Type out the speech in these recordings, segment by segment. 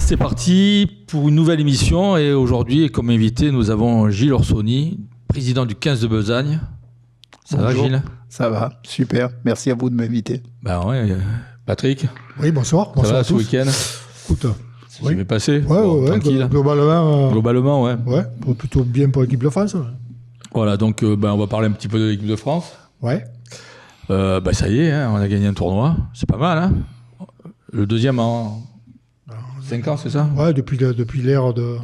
C'est parti pour une nouvelle émission et aujourd'hui, comme invité, nous avons Gilles Orsoni, président du 15 de Besagne. Ça Bonjour. va Gilles? Ça va, super. Merci à vous de m'inviter. Ben ouais, Patrick. Oui, bonsoir. Ça Bonsoir va à ce tous. week-end? Écoute, J'y vais passer. ouais, Bon, ouais, tranquille. globalement, ouais. ouais, plutôt bien pour l'équipe de France. Voilà, donc on va parler un petit peu de l'équipe de France. Ouais. Ça y est, hein, on a gagné un tournoi. C'est pas mal, hein? Le deuxième en 5 ans, c'est ça? Ouais, depuis l'ère de.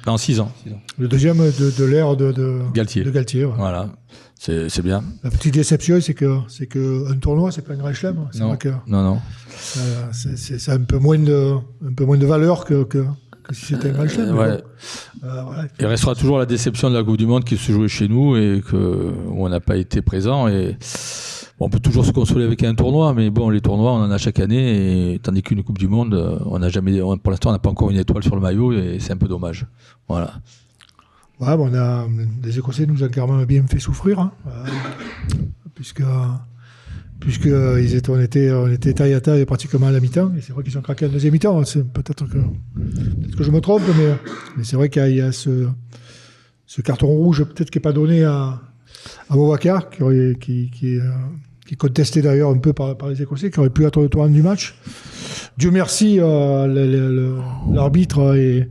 En 6 ans. Le deuxième de l'ère de Galtier. De Galtier, ouais. Voilà, c'est bien. La petite déception, c'est que un tournoi, c'est pas un grand chelem. C'est Non, vrai que non. c'est un peu moins de valeur que si c'était un grand chelem. Ouais. Voilà. Il restera toujours la déception de la Coupe du Monde qui se jouait chez nous et où on n'a pas été présent. Et bon, on peut toujours se consoler avec un tournoi, mais bon, les tournois, on en a chaque année, et tandis qu'une Coupe du Monde, pour l'instant, on n'a pas encore une étoile sur le maillot et c'est un peu dommage. Voilà. Ouais, bon, les Écossais nous ont quand même bien fait souffrir, hein, puisque on était taille à taille pratiquement à la mi-temps, et c'est vrai qu'ils ont craqué en deuxième mi-temps. Peut-être que je me trompe, mais c'est vrai qu'il y a ce carton rouge peut-être qui n'est pas donné à Boubacar, qui est contesté d'ailleurs un peu par les Écossais, qui aurait pu être le tournant du match. Dieu merci, l'arbitre et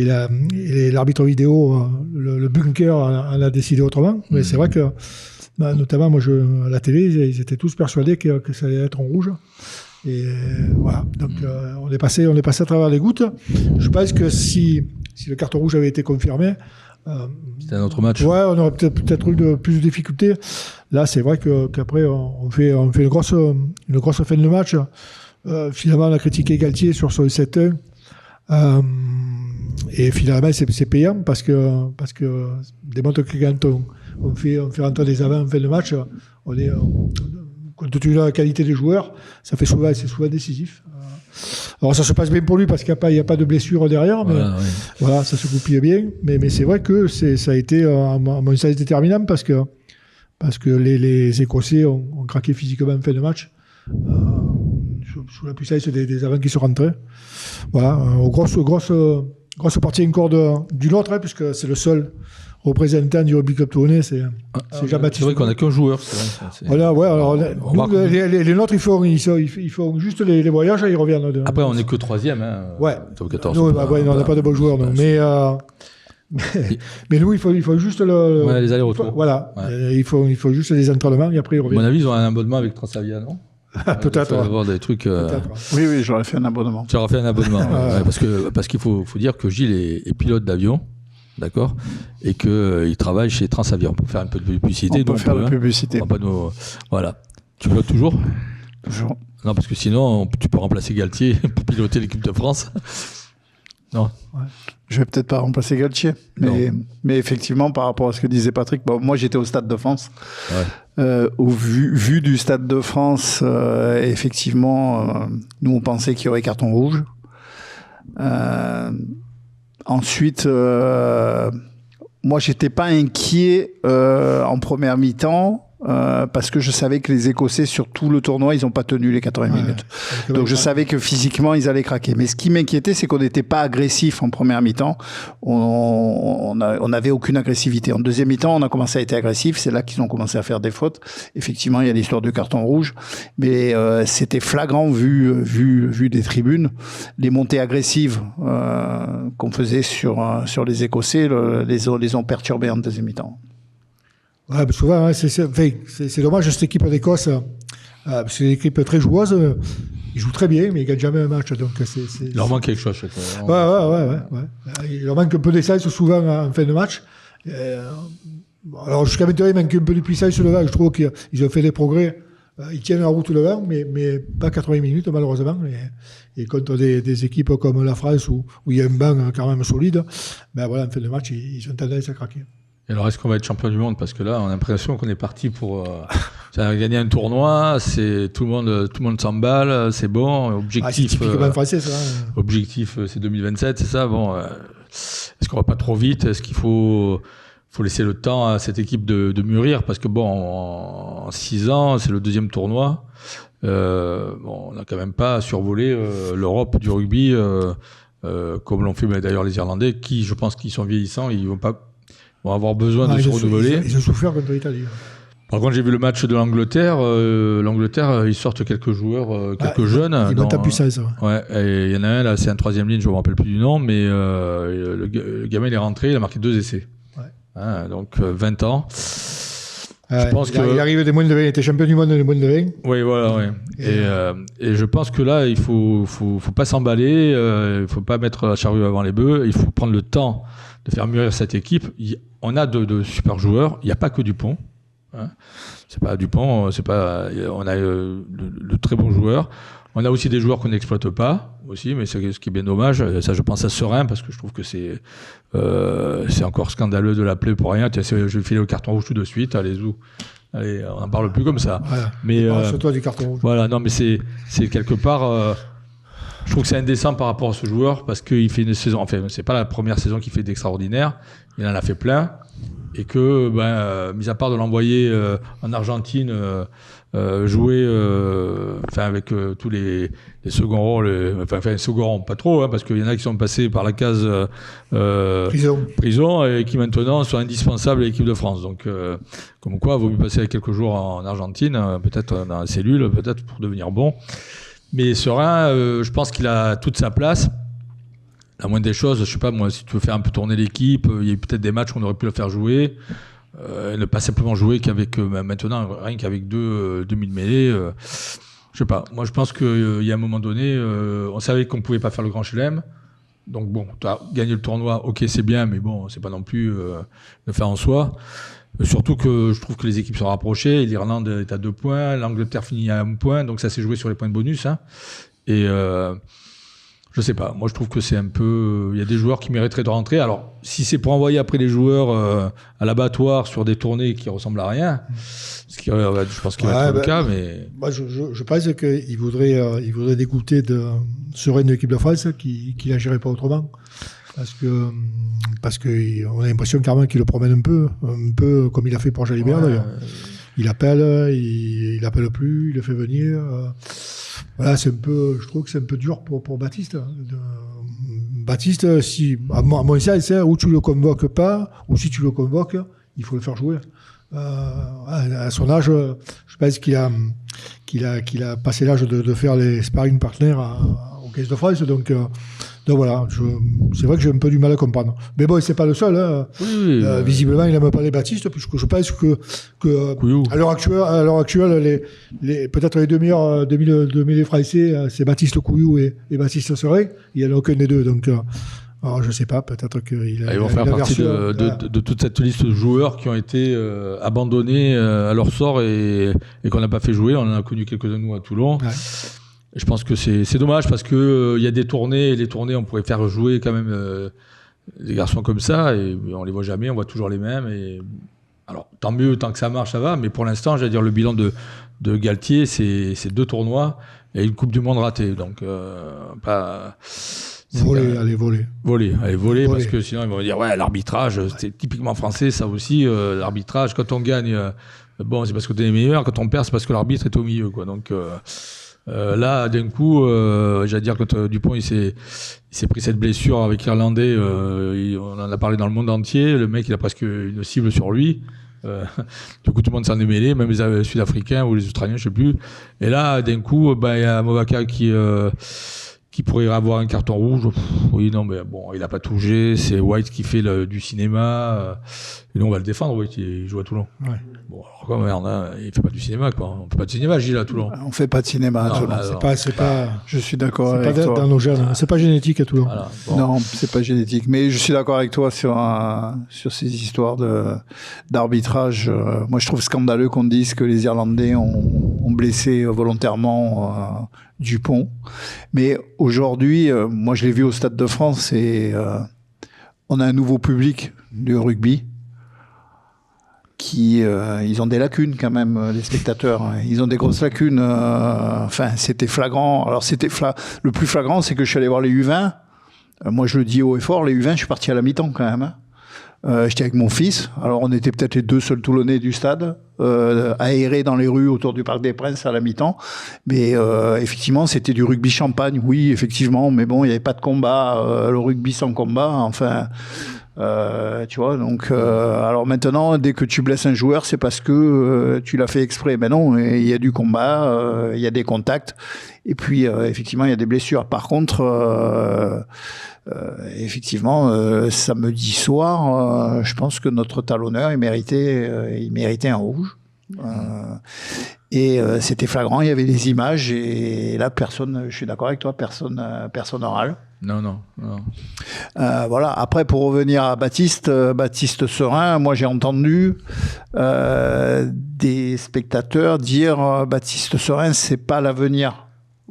l'arbitre vidéo, le bunker en a décidé autrement. Mais c'est vrai que, notamment moi, à la télé, ils étaient tous persuadés que ça allait être en rouge. Et voilà. Donc on est passé à travers les gouttes. Je pense que si le carton rouge avait été confirmé, c'était un autre match. Ouais, on aurait peut-être eu plus de difficultés. Là, c'est vrai qu'après on fait une grosse fin de match. Finalement, on a critiqué Galtier sur son 7-1. Et finalement, c'est payant parce que démontre que quand on fait rentrer des avants en fin de match, compte tenu de la qualité des joueurs, c'est souvent décisif. Alors ça se passe bien pour lui parce qu'il n'y a pas de blessure derrière, mais voilà, ça se goupille bien. Mais c'est vrai que ça a été à mon sens déterminant parce que les Écossais ont craqué physiquement en fin de match. Sous la puissance des avants qui sont rentrés. Voilà, grosse partie encore du nôtre, hein, puisque c'est le seul représentant du rugby club tournai, c'est Jean-Baptiste. C'est vrai qu'on n'a qu'un joueur. Voilà, ouais, alors les nôtres, ils font juste les voyages et ils reviennent. Après, on n'est que troisième. Hein, ouais. Top 14. Nous, on n'a pas de bons joueurs. Non. Mais nous, il faut juste les allers-retours. Voilà, ouais. Il faut juste des entraînements et après ils reviennent. À mon avis, ils ont un abonnement avec Transavia, non? Peut-être. Avoir des trucs. Oui, j'aurais fait un abonnement. Tu aurais fait un abonnement. Parce qu'il faut dire que Gilles est pilote d'avion, d'accord, et qu'il travaille chez Transavia. On peut faire un peu de publicité. On peut faire de la publicité. Voilà. Tu pilotes toujours? Toujours. Non, parce que sinon, tu peux remplacer Galtier pour piloter l'équipe de France. Non. Ouais. Je vais peut-être pas remplacer Galtier, mais effectivement, par rapport à ce que disait Patrick, moi j'étais au Stade de France. Ouais. Au vu du Stade de France, effectivement, nous on pensait qu'il y aurait carton rouge. Ensuite, moi j'étais pas inquiet en première mi-temps. Parce que je savais que les Écossais sur tout le tournoi ils n'ont pas tenu les 80 minutes, donc je savais que physiquement ils allaient craquer. Mais ce qui m'inquiétait, c'est qu'on n'était pas agressif en première mi-temps. On n'avait aucune agressivité. En deuxième mi-temps, on a commencé à être agressif. C'est là qu'ils ont commencé à faire des fautes. Effectivement, il y a l'histoire du carton rouge, mais c'était flagrant vu des tribunes, les montées agressives qu'on faisait sur les Écossais les ont perturbés en deuxième mi-temps. Ouais, souvent, hein, c'est dommage cette équipe d'Écosse, parce que c'est une équipe très joueuse. Ils jouent très bien, mais ils gagnent jamais un match. Donc il leur manque quelque chose chaque fois. Ouais. Il leur manque un peu d'essence souvent en fin de match. Alors jusqu'à maintenant, il manque un peu de puissance sur le vent. Je trouve qu'ils ont fait des progrès. Ils tiennent la route le vent, mais pas 80 minutes malheureusement. Et contre des équipes comme la France où il y a un banc quand même solide, en fin de match, ils ont tendance à craquer. Et alors, est-ce qu'on va être champion du monde? Parce que là, on a l'impression qu'on est parti pour gagner un tournoi. C'est tout le monde s'emballe, c'est bon. Objectif. C'est typiquement français, ça. Objectif, c'est 2027, c'est ça. Bon, est-ce qu'on va pas trop vite? Est-ce qu'il faut laisser le temps à cette équipe de mûrir? Parce que bon, en 6 ans, c'est le deuxième tournoi. On n'a quand même pas survolé l'Europe du rugby comme l'ont fait d'ailleurs les Irlandais, qui, je pense qu'ils sont vieillissants, ils vont avoir besoin de se renouveler. Ils ont souffert contre l'Italie. Par contre, j'ai vu le match de l'Angleterre. L'Angleterre, ils sortent quelques joueurs, quelques jeunes. Ils montent en puissance. Ouais, et il y en a un, là, c'est un troisième ligne, je ne me rappelle plus du nom, mais le gamin, il est rentré, il a marqué 2 essais. Ouais. Hein, donc, 20 ans. Je pense il arrive des moins de 20, il était champion du monde des moins de 20. Oui, voilà, oui. Et je pense que là, il faut pas s'emballer, il faut pas mettre la charrue avant les bœufs, il faut prendre le temps de faire mûrir cette équipe. On a de super joueurs, il n'y a pas que Dupont. Hein. C'est pas Dupont, on a de très bons joueurs. On a aussi des joueurs qu'on n'exploite pas, aussi, mais ce qui est bien dommage. Ça, je pense à Serein, parce que je trouve que c'est encore scandaleux de l'appeler pour rien. Je vais filer le carton rouge tout de suite. Allez, on n'en parle plus comme ça. Voilà. Mais c'est toi du carton rouge. Voilà, non, mais c'est quelque part. Je trouve que c'est indécent par rapport à ce joueur, parce qu'il fait une saison. Enfin, c'est pas la première saison qu'il fait d'extraordinaire. Il en a fait plein. Et que, mis à part de l'envoyer en Argentine jouer avec tous les seconds rôles, second rôle, pas trop, hein, parce qu'il y en a qui sont passés par la case prison et qui maintenant sont indispensables à l'équipe de France. Donc, comme quoi, il vaut mieux passer quelques jours en Argentine, peut-être dans la cellule, peut-être pour devenir bon. Mais Serein, je pense qu'il a toute sa place. La moindre des choses, je sais pas moi, si tu veux faire un peu tourner l'équipe, il y a peut-être des matchs qu'on aurait pu le faire jouer, ne pas simplement jouer qu'avec maintenant rien qu'avec deux demi-mêlées. Je sais pas. Moi, je pense qu'il y a un moment donné, on savait qu'on pouvait pas faire le grand chelem. Donc bon, tu as gagné le tournoi, ok, c'est bien, mais bon, c'est pas non plus le faire en soi. Surtout que je trouve que les équipes sont rapprochées. L'Irlande est à 2 points, l'Angleterre finit à 1 point, donc ça s'est joué sur les points de bonus. Hein. Et je sais pas, moi je trouve que c'est un peu... Il y a des joueurs qui mériteraient de rentrer. Alors, si c'est pour envoyer après les joueurs à l'abattoir sur des tournées qui ressemblent à rien, ce qui, je pense qu'il va être le cas, mais... Moi, je pense qu'il voudrait dégoûter Serein de l'équipe de France qui la gérait pas autrement. Parce que on a l'impression carrément qu'il le promène un peu comme il a fait pour Jalibert d'ailleurs. Il appelle, il appelle plus, il le fait venir. Voilà, je trouve que c'est un peu dur pour Baptiste. Baptiste, si, à mon sens, ou tu le convoques pas, ou si tu le convoques, il faut le faire jouer. À son âge, je pense qu'il a passé l'âge de faire les sparring partners au 15 de France, donc voilà, c'est vrai que j'ai un peu du mal à comprendre. Mais bon, c'est pas le seul. Hein. Oui. Visiblement, il n'aime pas les Baptistes, puisque je pense que à l'heure actuelle, peut-être les deux meilleurs Français, c'est Baptiste Couillou et Baptiste Serein. Il n'y en a aucun des deux. Donc, alors, je sais pas, peut-être qu'il a... Ils vont faire partie de toute cette liste de joueurs qui ont été abandonnés à leur sort et qu'on n'a pas fait jouer. On en a connu quelques-uns, nous, à Toulon. Ouais. Je pense que c'est dommage parce que y a des tournées, et les tournées, on pourrait faire jouer quand même des garçons comme ça, et on les voit jamais, on voit toujours les mêmes. Et alors, tant mieux, tant que ça marche, ça va, mais pour l'instant, j'allais dire, le bilan de Galtier, c'est 2 tournois et une Coupe du Monde ratée. Donc, pas... Voler, parce que sinon, ils vont dire, ouais, l'arbitrage, c'est typiquement français, ça aussi, l'arbitrage, quand on gagne, bon, c'est parce que t'es les meilleurs, quand on perd, c'est parce que l'arbitre est au milieu, quoi. Donc... là, d'un coup, j'allais dire que Dupont, il s'est pris cette blessure avec l'Irlandais. On en a parlé dans le monde entier. Le mec, il a presque une cible sur lui. Du coup, tout le monde s'en est mêlé, même les Sud-Africains ou les Australiens, je sais plus. Et là, d'un coup, il y a Movaka qui pourrait avoir un carton rouge. Oui, non, mais bon, il a pas touché. C'est White qui fait du cinéma. Et nous, on va le défendre. White, il joue à Toulon. Ouais. Bon, alors quoi, merde, hein, il fait pas du cinéma, quoi. On fait pas de cinéma, Gilles, à Toulon. On fait pas de cinéma à Toulon. C'est pas. Je suis d'accord avec toi. C'est pas dans nos gènes. C'est pas génétique à Toulon. Voilà, bon. Non, c'est pas génétique. Mais je suis d'accord avec toi sur ces histoires d'arbitrage. Moi, je trouve scandaleux qu'on dise que les Irlandais ont blessé volontairement Dupont. Mais aujourd'hui, moi, je l'ai vu au Stade de France et on a un nouveau public du rugby. Ils ont des lacunes quand même, les spectateurs. Ils ont des grosses lacunes. Enfin, c'était flagrant. Alors, le plus flagrant, c'est que je suis allé voir les U20. Moi, je le dis haut et fort, les U20, je suis parti à la mi-temps quand même. Hein. J'étais avec mon fils. Alors, on était peut-être les 2 seuls Toulonnais du stade, aérés dans les rues autour du Parc des Princes à la mi-temps. Mais effectivement, c'était du rugby champagne. Oui, effectivement. Mais bon, il n'y avait pas de combat. Le rugby sans combat, enfin... tu vois, donc alors maintenant, dès que tu blesses un joueur, c'est parce que tu l'as fait exprès. Ben non, il y a du combat, il y a des contacts, et puis effectivement, il y a des blessures. Par contre, effectivement, samedi soir, je pense que notre talonneur, il méritait un rouge. Et c'était flagrant, il y avait des images, et là, je suis d'accord avec toi, personne râle. Non. Voilà. Après, pour revenir à Baptiste Serin, moi j'ai entendu des spectateurs dire Baptiste Serin, c'est pas l'avenir.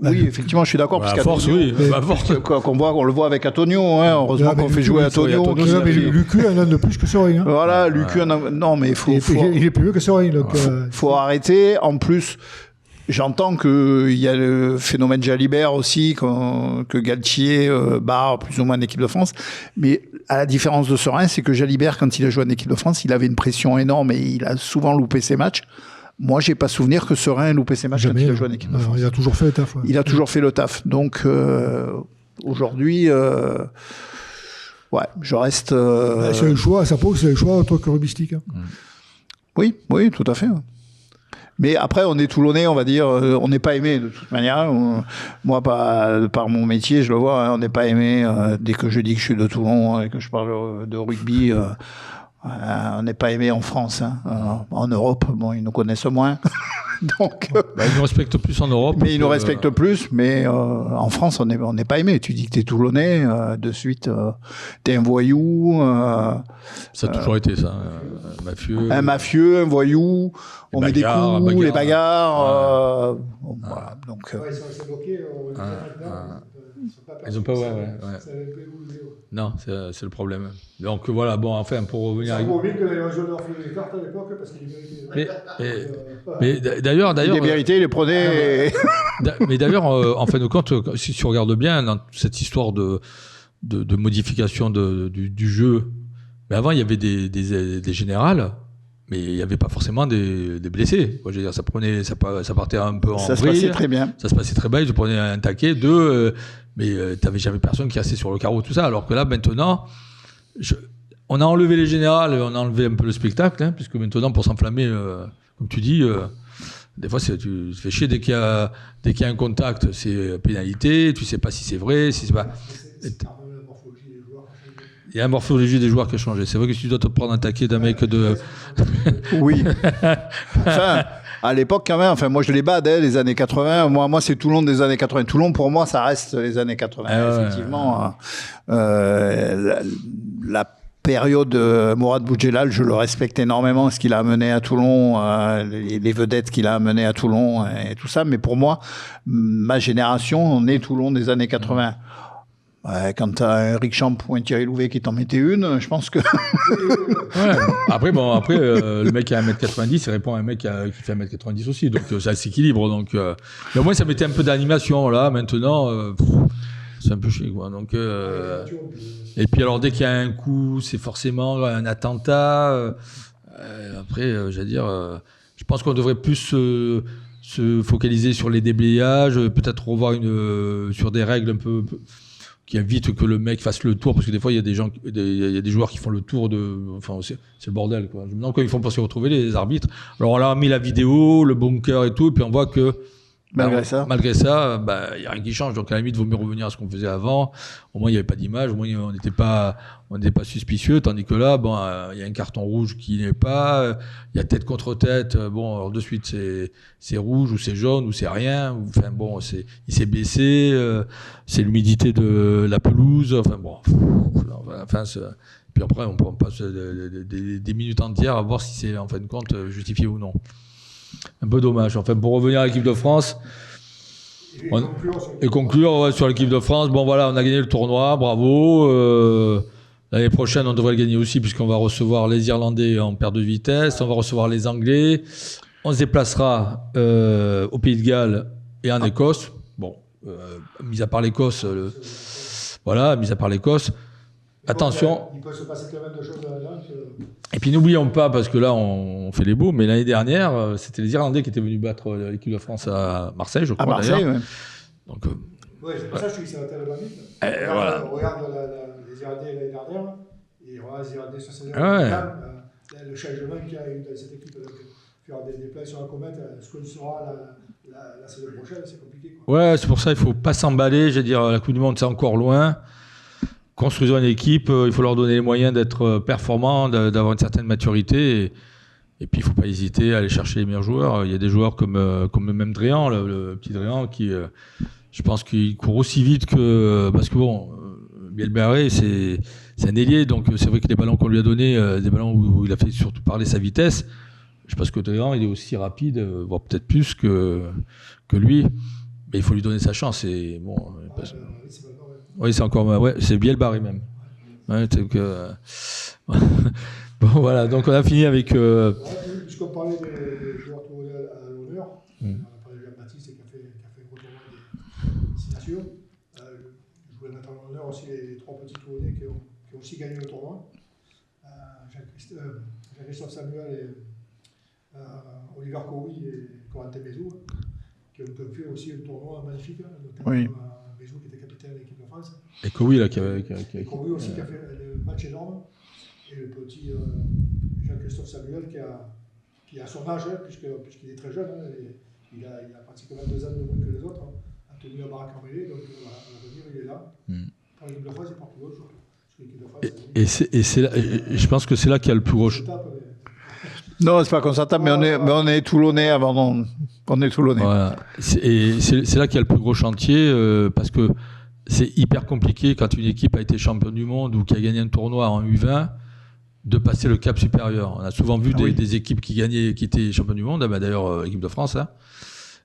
Oui, effectivement, je suis d'accord. À force, oui. On le voit avec Antonio. Hein, heureusement qu'on fait jouer Antonio. Mais Lucu en a de plus que Serin. Hein. Voilà, Lucu en a... Non, mais il est plus vieux que Serin. Donc, faut arrêter. En plus... J'entends qu'il y a le phénomène Jalibert aussi, que Galtier barre plus ou moins en équipe de France. Mais à la différence de Serin, c'est que Jalibert, quand il a joué en équipe de France, il avait une pression énorme et il a souvent loupé ses matchs. Moi, j'ai pas souvenir que Serin ait loupé ses matchs quand il a joué en équipe de France. Il a toujours fait le taf. Ouais. Il a toujours fait le taf. Donc, aujourd'hui... ouais, je reste... C'est le choix, ça pose, c'est le choix en tant que rugbyistique. Hein. Oui, tout à fait. Mais après, on est Toulonnais, on va dire, on n'est pas aimé de toute manière. Moi, par mon métier, je le vois, hein, on n'est pas aimé. Dès que je dis que je suis de Toulon et que je parle de rugby, on n'est pas aimé en France. Hein. En Europe, bon, ils nous connaissent moins. Donc, ils nous respectent plus en Europe. Mais ils nous respectent plus, mais en France, on n'est pas aimé. Tu dis que tu es Toulonnais, de suite, tu es un voyou. Ça a toujours été ça, un mafieux. Un mafieux, un voyou, on met des coups, les bagarres. Voilà, donc, ils sont assez bloqués. Ils ont pas, ouais. Non, c'est le problème. Donc voilà, bon, enfin, pour revenir... C'est un beau que les joueurs faisaient des cartes à l'époque parce qu'il méritait. Mais d'ailleurs... Il méritait, il les prenait... Mais d'ailleurs, en fin de compte, si tu regardes bien dans cette histoire de modification du jeu, mais avant, il y avait des générales, mais il n'y avait pas forcément des blessés. Moi, je veux dire, ça partait un peu en vrille. Ça se passait très bien. Ça se passait très bien, ils te prenaient un taquet, mais tu n'avais jamais personne qui restait sur le carreau, tout ça. Alors que là, maintenant, on a enlevé les générales, on a enlevé un peu le spectacle, hein, puisque maintenant, pour s'enflammer, comme tu dis, des fois, tu te fais chier dès qu'il y a un contact, c'est pénalité, tu ne sais pas si c'est vrai, si c'est pas... Il y a la morphologie des joueurs qui a changé. C'est vrai que si tu dois te prendre un taquet d'un mec de... Oui. Enfin, à l'époque, quand même, enfin, moi, je les bade, les années 80. Moi, c'est Toulon des années 80. Toulon, pour moi, ça reste les années 80. Effectivement, la période Mourad Boudjelal, je le respecte énormément, ce qu'il a amené à Toulon, les vedettes qu'il a amenées à Toulon et tout ça. Mais pour moi, ma génération, on est Toulon des années 80. Ouais, quand tu as un Rick Champ ou un Thierry Louvet qui t'en mettait une, je pense que... Ouais. Après, le mec qui a 1m90, il répond à un mec qui fait 1m90 aussi. Donc, ça s'équilibre. Donc, mais au moins, ça mettait un peu d'animation. Là, maintenant, c'est un peu chiant, quoi. Donc, et puis, alors, dès qu'il y a un coup, c'est forcément un attentat. Après, j'allais dire, je pense qu'on devrait plus se focaliser sur les déblayages, peut-être revoir sur des règles un peu qui invite que le mec fasse le tour, parce que des fois il y a des joueurs qui font le tour enfin c'est le bordel, quoi. Maintenant quand ils font pour se retrouver les arbitres, alors on leur a mis la vidéo, le bunker et tout, et puis on voit que malgré ça, il y a rien qui change. Donc à la limite, il vaut mieux revenir à ce qu'on faisait avant. Au moins il n'y avait pas d'image, au moins on n'était pas suspicieux, tandis que là, il y a un carton rouge qui n'est pas, il y a tête contre tête, alors de suite c'est rouge ou c'est jaune ou c'est rien, enfin bon, il s'est baissé, c'est l'humidité de la pelouse, puis après on passe des minutes entières à voir si c'est en fin de compte justifié ou non. Un peu dommage. Enfin, pour revenir à l'équipe de France et conclure sur l'équipe de France, bon voilà, on a gagné le tournoi, bravo. L'année prochaine, on devrait le gagner aussi, puisqu'on va recevoir les Irlandais en perte de vitesse, on va recevoir les Anglais, on se déplacera au Pays de Galles et en Écosse. Bon, mis à part l'Écosse, attention. Il peut se passer tellement de choses là-dedans que... Et puis n'oublions pas, parce que là on fait les beaux, mais l'année dernière, c'était les Irlandais qui étaient venus battre l'équipe de France à Marseille, je crois. À Marseille, d'ailleurs. ouais. Donc, Ouais, c'est pour ça que je dis que ça va tellement vite. voilà. Regarde les Irlandais l'année dernière, et regarde les Irlandais sur cette Ouais. le changement qu'il y a eu dans cette équipe. Donc, faire des plays sur la comète, ce qu'on sera la saison prochaine, c'est compliqué. Quoi. Ouais, c'est pour ça qu'il ne faut pas s'emballer. Je veux dire, la Coupe du Monde, c'est encore loin. Construisons une équipe, il faut leur donner les moyens d'être performants, d'avoir une certaine maturité. Et puis, il ne faut pas hésiter à aller chercher les meilleurs joueurs. Il y a des joueurs comme même Dréan, le petit Dréan, qui, je pense qu'il court aussi vite que... Parce que bon, Bielbarré, c'est un ailier, donc c'est vrai que les ballons qu'on lui a donnés, des ballons où il a fait surtout parler sa vitesse, je pense que Dréan, il est aussi rapide, voire peut-être plus que lui. Mais il faut lui donner sa chance. Et bon, oui, c'est encore... Ouais, c'est Bielbarré même. Ouais, c'est que... Bon, voilà, donc on a fini avec... Puisqu'on parlait des joueurs tournés à l'honneur, on a parlé de Jean-Baptiste qui a fait un gros tournoi des 6 nations. Je voulais mettre en l'honneur aussi les 3 petits tournés qui ont aussi gagné le tournoi. Jean-Christophe Samuel et Oliver Cowie et Corentin Bézou, qui ont fait aussi un tournoi magnifique, notamment Bézou qui était capitaine de l'équipe de France. Et Cowie, là, qui Cowie aussi qui a fait un match énorme. Et le petit Jean-Christophe Samuel qui a son âge, puisqu'il est très jeune, il a pratiquement 2 ans de moins que les autres, a tenu la baraque en mêlée, donc voilà, à l'avenir il est là. Pour l'équipe de France et pour tout l'autre, et c'est là, je pense que c'est là qu'il y a le plus gros... Non, c'est pas qu'on s'attaque, mais on est Toulonnais avant. On est Toulonnais. Voilà. C'est là qu'il y a le plus gros chantier, parce que c'est hyper compliqué quand une équipe a été championne du monde ou qui a gagné un tournoi en U20 de passer le cap supérieur. On a souvent vu des équipes qui étaient championnes du monde, d'ailleurs l'équipe de France. Hein.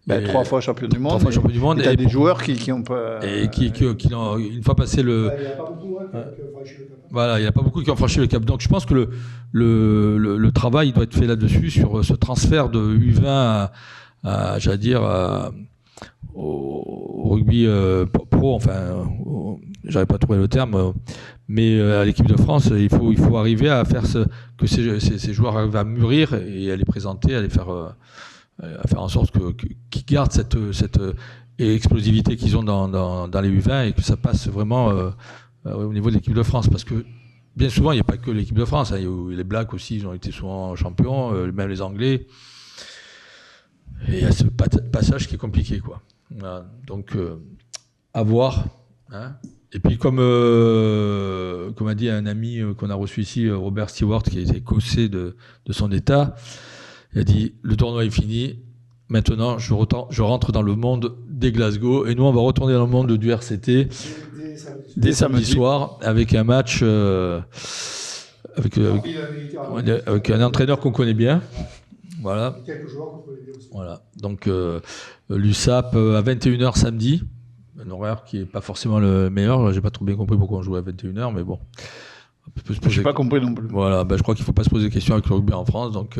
3 fois champion du monde. 3 fois champion du monde. Et t'as des joueurs qui ont pas... Et qui ont, une fois passé le... Il n'y a pas beaucoup qui ont franchi le cap. Voilà, il n'y a pas beaucoup qui ont franchi le cap. Donc je pense que le travail doit être fait là-dessus, sur ce transfert de U20 j'allais dire, au rugby pro, enfin, j'arrive pas à trouver le terme, mais à l'équipe de France, il faut arriver à faire que ces joueurs arrivent à mûrir et à les présenter, à les faire, à faire en sorte qu'ils gardent cette explosivité qu'ils ont dans les U20 et que ça passe vraiment au niveau de l'équipe de France, parce que bien souvent, il n'y a pas que l'équipe de France, hein, les Blacks aussi, ils ont été souvent champions, même les Anglais. Et il y a ce passage qui est compliqué, quoi. Voilà. Donc, à voir. Hein. Et puis, comme a dit un ami qu'on a reçu ici, Robert Stewart, qui était écossais de son état, il a dit « Le tournoi est fini, maintenant je rentre dans le monde des Glasgow, et nous on va retourner dans le monde du RCT dès samedi soir, avec un match avec un entraîneur qu'on connaît bien. » Voilà. Quelques joueurs qu'on connaît bien aussi. Voilà. Donc, l'USAP à 21h samedi, un horaire qui n'est pas forcément le meilleur. J'ai pas trop bien compris pourquoi on jouait à 21h, mais bon. Je n'ai pas compris non plus. Voilà, je crois qu'il ne faut pas se poser des questions avec le rugby en France. Donc,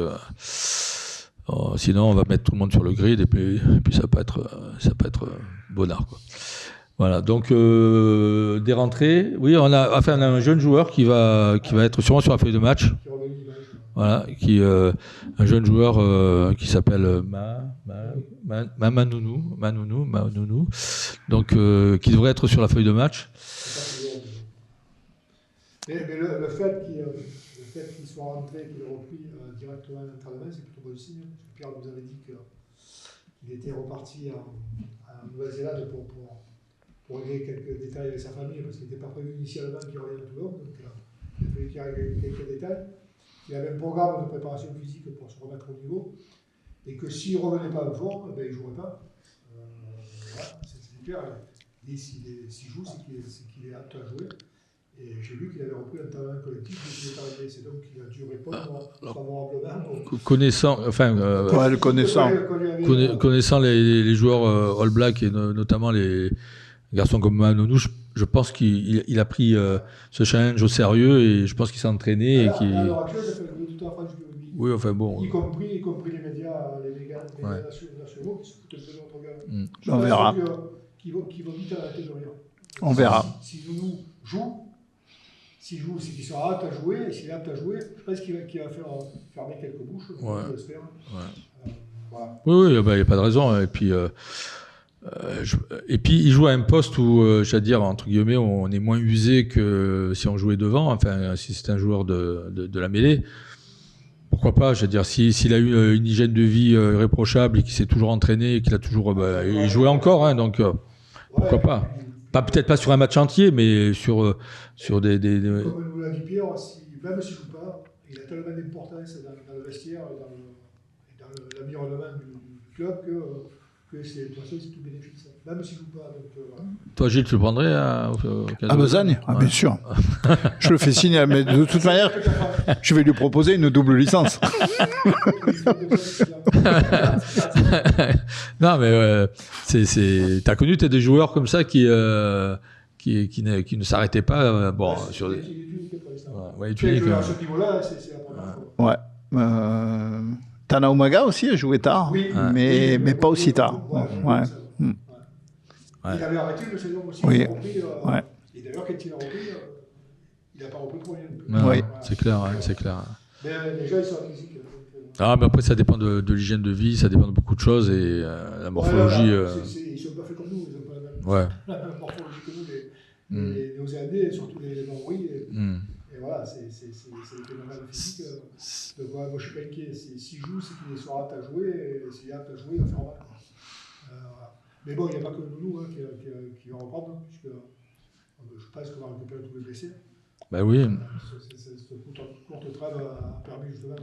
sinon, on va mettre tout le monde sur le grid et puis ça peut être bonnard, quoi. Voilà, donc des rentrées. Oui, on a un jeune joueur qui va être sûrement sur la feuille de match. Voilà, un jeune joueur qui s'appelle Manounou, donc qui devrait être sur la feuille de match. Mais le fait qu'il soit rentré, qu'il ait repris directement l'entraînement, c'est plutôt bon signe. Pierre nous avait dit qu'il était reparti en Nouvelle-Zélande pour régler quelques détails avec sa famille, parce qu'il n'était pas prévu initialement qu'il revienne à Toulon, donc il a fallu qu'il règle quelques détails. Il avait un programme de préparation physique pour se remettre au niveau, et que s'il ne revenait pas en forme, il ne jouerait pas. Voilà, c'est clair. Et s'il joue, c'est qu'il est apte à jouer. Et j'ai vu qu'il avait repris un talent collectif depuis qu'il est arrivé. C'est donc qu'il a dû répondre favorablement. Connaissant les joueurs All Black et notamment les garçons comme Manounou, je pense qu'il a pris ce challenge au sérieux et je pense qu'il s'est entraîné. À l'heure actuelle, ça fait toute la France du rugby. Oui, enfin bon. Y compris les médias nationaux qui se foutent un peu de notre gueule. On verra. Qui vont vite à la tête de rien. On verra. Si nous jouons, s'il joue, c'est qu'il sera apte à jouer, et s'il est apte à jouer, je pense qu'il va faire fermer quelques bouches, j'espère. Voilà. Oui, il n'y a pas de raison. Et puis, il joue à un poste où, j'allais dire, entre guillemets, on est moins usé que si on jouait devant, enfin, si c'est un joueur de la mêlée. Pourquoi pas, je veux dire, s'il a eu une hygiène de vie irréprochable et qu'il s'est toujours entraîné et qu'il a toujours... il jouait encore, hein, donc pourquoi pas. Peut-être pas sur un match entier, mais sur des... Comme vous l'a dit Pierre, même s'il ne joue pas, il a tellement d'importance dans le vestiaire et dans l'environnement du club que de toute façon, c'est tout bénéfice. Même s'il ne joue pas. Voilà. Toi, Gilles, tu le prendrais à Besagne ? Ah, bien sûr. Je le fais signer, mais de toute manière, je vais lui proposer une double licence. Non, mais t'as connu des joueurs comme ça qui ne s'arrêtaient pas. Sur des... À ce niveau-là, c'est la première fois. Ouais. Tana Umaga aussi a joué tard, oui, mais pas aussi tard. Ouais. Il avait arrêté le saison aussi. Oui. Il a repris, et d'ailleurs, quand il a repris, il n'a pas repris pour rien. Oui, c'est clair. C'est clair. Mais déjà, ils sont physiques. Mais après, ça dépend de l'hygiène de vie, ça dépend de beaucoup de choses et la morphologie. Ils ne sont pas faits comme nous, ils n'ont pas la même morphologie que nous, les Néo-Zélandais, surtout les Maoris. Et voilà, c'est des phénomènes physiques. Donc, moi, je ne suis pas inquiet. S'il joue, c'est qu'il sera apte à jouer. Et s'il est apte à jouer, il va faire mal. Voilà. Mais bon, il n'y a pas que nous qui va reprendre, puisque je pense qu'on va récupérer tous les blessés. Ben oui. Cette courte trêve a permis justement aux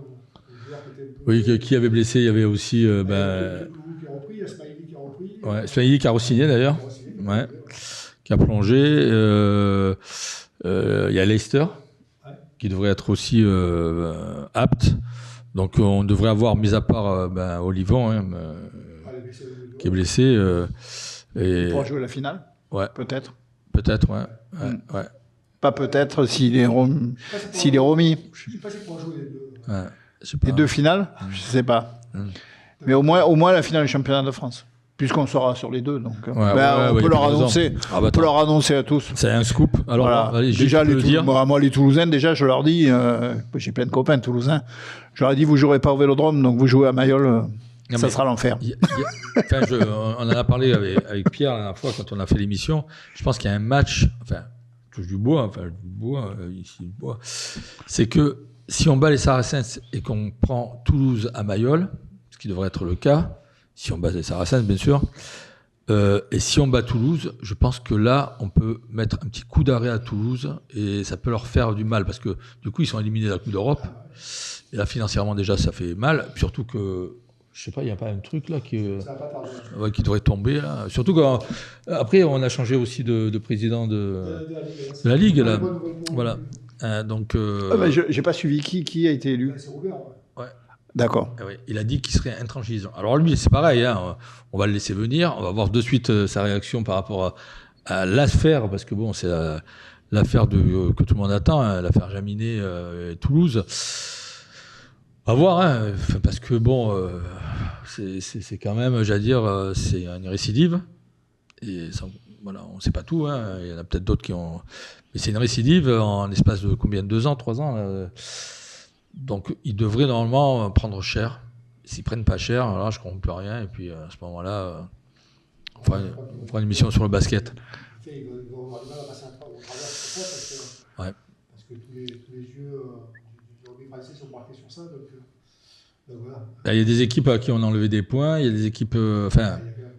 joueurs qui étaient un peu... Oui, qui avait blessé, il y avait aussi... qui a repris, il y a Smiley qui a repris. Ouais, Smiley qui a re-signé d'ailleurs. Qui a plongé. Il y a Leicester, qui devrait être aussi apte. Donc on devrait avoir, mis à part Olivon, qui est blessé. Il pourra jouer la finale. Ouais. Peut-être. Peut-être, ouais. Pas peut-être s'il est remis. Je ne sais pas s'il pourra jouer les deux. Les deux finales, je ne sais pas. Mais au moins la finale du championnat de France. Puisqu'on sera sur les deux, donc on peut leur annoncer. On peut leur annoncer à tous. C'est un scoop. Alors voilà. allez, déjà moi les Toulousains, déjà je leur dis, j'ai plein de copains toulousains. Je leur ai dit, vous jouerez pas au Vélodrome, donc vous jouez à Mayol. Ça sera l'enfer. On en a parlé avec Pierre la dernière fois quand on a fait l'émission. Je pense qu'il y a un match, touche du bois, ici du bois. C'est que si on bat les Saracens et qu'on prend Toulouse à Mayol, ce qui devrait être le cas, si on bat les Saracens bien sûr, et si on bat Toulouse, je pense que là on peut mettre un petit coup d'arrêt à Toulouse et ça peut leur faire du mal parce que du coup ils sont éliminés de la Coupe d'Europe et là financièrement déjà ça fait mal, surtout que je sais pas, il n'y a pas un truc là qui devrait tomber là. Surtout qu'après on a changé aussi de président de la Ligue là. Voilà. Donc. J'ai pas suivi qui a été élu. C'est Robert. Ouais. D'accord. Oui, il a dit qu'il serait intransigeant. Alors lui c'est pareil, on va le laisser venir, on va voir de suite sa réaction par rapport à l'affaire parce que bon c'est l'affaire que tout le monde attend, l'affaire Jaminet et Toulouse. À voir, parce que bon, c'est quand même, j'allais dire, c'est une récidive. Et ça, voilà, on ne sait pas tout. Il y en a peut-être d'autres qui ont. Mais c'est une récidive en espace de combien ? 2 ans, 3 ans. Donc, ils devraient normalement prendre cher. S'ils prennent pas cher, alors je ne comprends plus rien. Et puis, à ce moment-là, on fera une émission sur le basket. Ils vont avoir du mal à passer au travers de ça parce que tous les yeux du rugby français sont marqués sur ça. Donc voilà. Il y a des équipes à qui on a enlevé des points, il y a des équipes. Il y avait un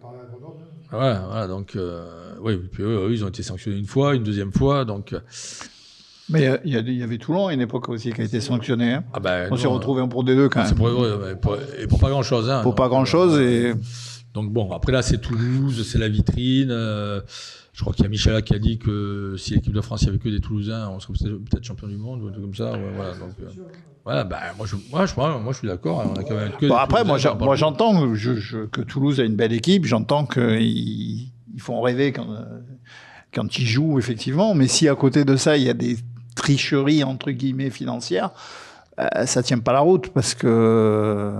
parler à Grenoble. Voilà, donc puis eux, ils ont été sanctionnés une fois, une deuxième fois, donc. Mais il y avait Toulon à une époque aussi qui a été sanctionné. On s'est retrouvés en Pro D2 quand même. Pour pas grand-chose. Pour pas grand-chose et. Donc bon, après là, c'est Toulouse, c'est la vitrine. Je crois qu'il y a Michela qui a dit que si l'équipe de France, il n'y avait que des Toulousains, on serait peut-être champion du monde ou un truc comme ça. Voilà, donc, moi je suis d'accord. On a quand même que après, moi j'entends que Toulouse a une belle équipe. J'entends qu'ils font rêver quand ils jouent, effectivement. Mais si à côté de ça, il y a des tricheries, entre guillemets, financières, ça tient pas la route parce que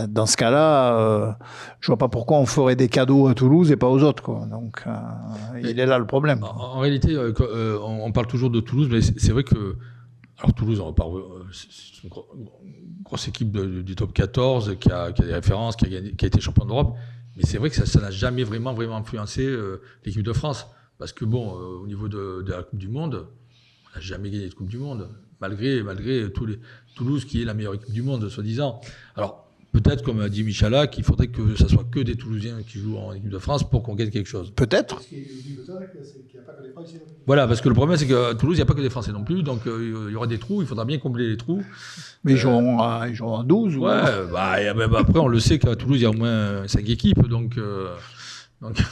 dans ce cas-là, je vois pas pourquoi on ferait des cadeaux à Toulouse et pas aux autres, quoi. Donc, il est là le problème. En réalité, on parle toujours de Toulouse, mais c'est vrai que alors Toulouse, c'est une grosse équipe du top 14 qui a des références, qui a été champion d'Europe. Mais c'est vrai que ça n'a jamais vraiment influencé l'équipe de France. Parce que bon, au niveau de la Coupe du Monde, on n'a jamais gagné de Coupe du Monde, malgré Toulouse qui est la meilleure équipe du monde, soi-disant. Alors, peut-être, comme a dit Michala, qu'il faudrait que ça soit que des Toulousiens qui jouent en équipe de France pour qu'on gagne quelque chose. Peut-être. Voilà, parce que le problème, c'est qu'à Toulouse, il n'y a pas que des Français non plus, donc il y aura des trous, il faudra bien combler les trous. Mais ils joueront à 12 ou... Ouais, après, on le sait qu'à Toulouse, il y a au moins 5 équipes, donc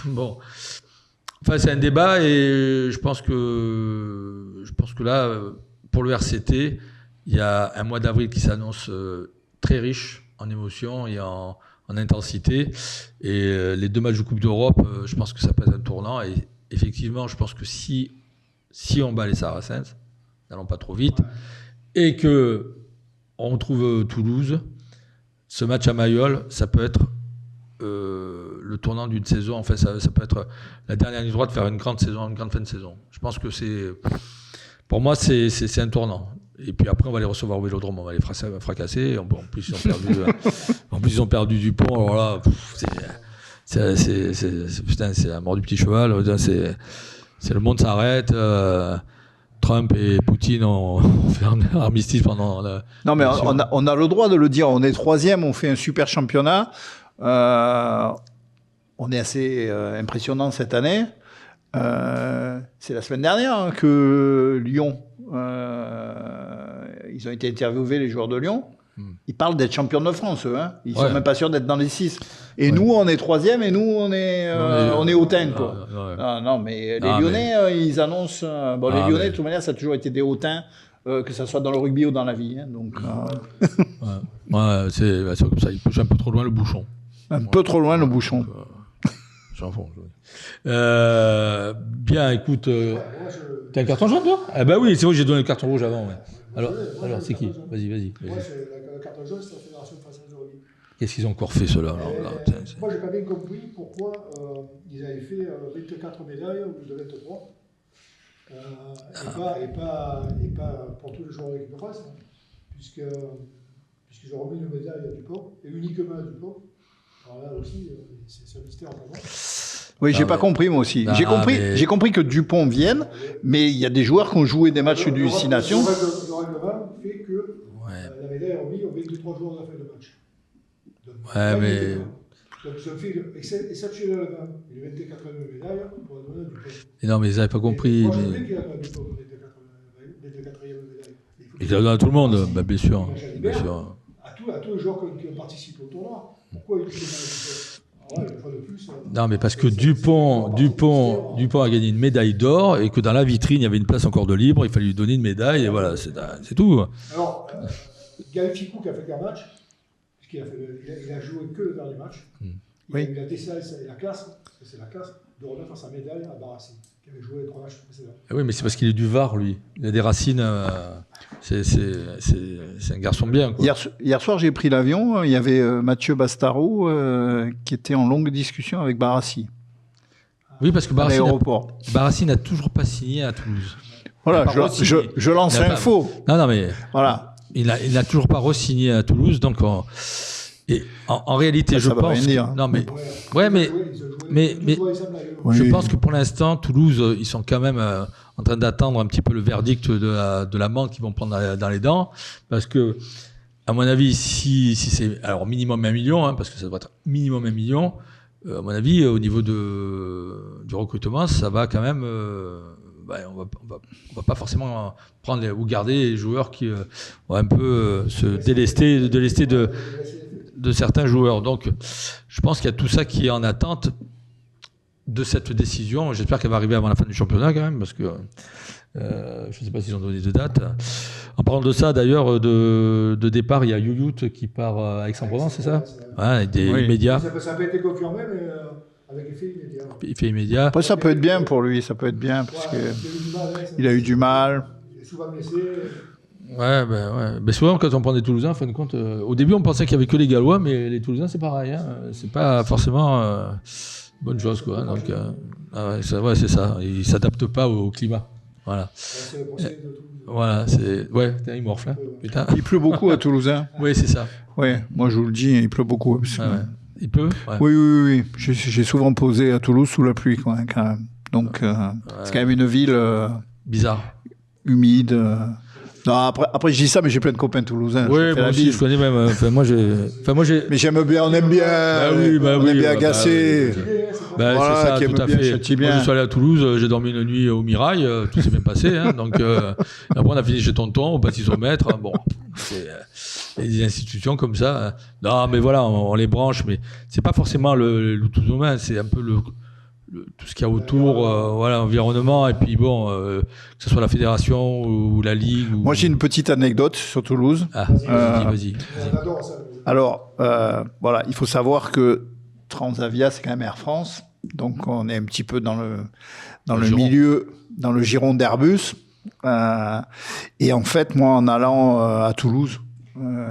bon... Enfin, c'est un débat et je pense que là, pour le RCT, il y a un mois d'avril qui s'annonce très riche en émotions et en intensité. Et les 2 matchs de Coupe d'Europe, je pense que ça peut être un tournant. Et effectivement, je pense que si on bat les Saracens, n'allons pas trop vite, et que on retrouve Toulouse, ce match à Mayol, ça peut être le tournant d'une saison. En fait, ça peut être la dernière ligne droite, faire une grande saison, une grande fin de saison. Je pense que pour moi, c'est un tournant. Et puis après, on va les recevoir au Vélodrome, on va les fracasser. En plus, ils ont perdu Dupont. Alors là, c'est la mort du petit cheval. C'est le monde s'arrête. Trump et Poutine ont fait un armistice pendant la... Non, mais on a le droit de le dire. On est 3e, on fait un super championnat. On est assez impressionnant cette année. C'est la semaine dernière que Lyon, ils ont été interviewés, les joueurs de Lyon. Ils parlent d'être champions de France, eux. Hein. Ils sont même pas sûrs d'être dans les 6. Et nous, on est 3e et nous, on est hautains, quoi. Non, mais les Lyonnais, ils annoncent... les Lyonnais, de toute manière, ça a toujours été des hautains, que ça soit dans le rugby ou dans la vie. Hein, donc, c'est comme ça. Ils poussent un peu trop loin le bouchon. Un peu trop loin le bouchon. J'en fous. Bien, écoute... T'as un carton jaune, toi? Ah bah oui, c'est vrai, j'ai donné le carton rouge avant. Ouais. Alors c'est qui? Vas-y. Moi, le carton jaune, c'est la Fédération française de rugby. Qu'est-ce qu'ils ont encore fait, ceux-là? Moi, j'ai pas bien compris pourquoi ils avaient fait 24 médailles au lieu de 23. Et pas pour tous les joueurs de l'équipe de France, hein, puisqu'ils ont remis une médaille à Dupont, et uniquement à Dupont. Alors là aussi, c'est un mystère pour moi. Oui, j'ai pas compris, moi aussi. J'ai compris que Dupont vienne, mais il y a des joueurs qui ont joué des matchs du 6 Nations. Le règlement fait que la médaille est remise aux 23 joueurs de la fin de match. Donc, donc ils ont fait exceptionnellement une 24e médaille pour la donner à Dupont. Non, mais ils n'avaient pas compris. Moi, je voulais qu'il a donné à Dupont une 24e médaille. Il l'a donné à tout le monde, bien sûr. À tous les joueurs qui ont participé au tournoi. Pourquoi ils ont Non, mais parce que Dupont a gagné une médaille d'or et que dans la vitrine, il y avait une place encore de libre, il fallait lui donner une médaille et voilà, c'est tout. Alors, Gaël Ficou qui a fait qu'un match, puisqu'il a joué que le dernier match, il a eu la décence et la classe, parce que c'est la classe, de remettre sa médaille à Barassi, qui avait joué les 3 matchs précédents. Ah oui, mais c'est parce qu'il est du Var, lui. Il a des racines. C'est un garçon bien, quoi. Hier soir, j'ai pris l'avion. Il y avait Mathieu Bastaro qui était en longue discussion avec Barassi. Oui, parce que Barassi n'a toujours pas signé à Toulouse. Voilà, je lance l'info. Non, mais voilà. Il n'a toujours pas re-signé à Toulouse, donc en réalité, je pense. Non, mais je pense que pour l'instant, Toulouse, ils sont quand même en train d'attendre un petit peu le verdict de l'amende qu'ils vont prendre dans les dents, parce que, à mon avis, si c'est alors minimum 1 million, hein, parce que ça doit être minimum 1 million, à mon avis, au niveau du recrutement, ça va quand même. On va pas forcément prendre ou garder les joueurs qui vont un peu se délester de certains joueurs. Donc, je pense qu'il y a tout ça qui est en attente de cette décision. J'espère qu'elle va arriver avant la fin du championnat quand même, parce que je ne sais pas s'ils ont donné de date. En parlant de ça, d'ailleurs, de départ, il y a Youyout qui part à Aix-en-Provence, c'est ça? Avec des immédiats. Ça n'a pas été confirmé, mais avec effet immédiat. Effet immédiat. Après, ça peut être bien pour lui, ça peut être bien, parce qu'il a eu du mal. Il est souvent blessé. Ouais, ben souvent, quand on prend des Toulousains, en fin de compte, au début, on pensait qu'il n'y avait que les Gallois, mais les Toulousains, c'est pareil. Hein. C'est pas forcément bonne chose, quoi. Donc, c'est ça. Ils s'adaptent pas au climat. Voilà. Voilà, c'est. Ouais, il morfle, hein. Putain. Il pleut beaucoup à Toulouse. Hein. Oui, c'est ça. Oui, moi je vous le dis, il pleut beaucoup. Parce que... Il pleut. Ouais. Oui. J'ai souvent posé à Toulouse sous la pluie, quoi, quand même. Donc, c'est quand même une ville bizarre, humide. Non, après, je dis ça, mais j'ai plein de copains toulousains. Oui, moi aussi, je connais même. Mais j'aime bien, on aime bien. On aime bien agacer. C'est ça, tout à fait. Moi, je suis allé à Toulouse, j'ai dormi une nuit au Mirail, tout s'est bien passé. Hein, donc, après, on a fini chez Tonton, au bâtissomètre. Bon, c'est des institutions comme ça. Non, mais voilà, on les branche, mais c'est pas forcément le tout humain, c'est un peu tout ce qu'il y a autour, voilà, environnement, et puis bon, que ce soit la fédération ou la ligue. Moi, j'ai une petite anecdote sur Toulouse. Ah, vas-y. Alors, voilà, il faut savoir que Transavia, c'est quand même Air France, donc on est un petit peu dans le milieu, dans le giron d'Airbus. Et en fait, moi, en allant à Toulouse,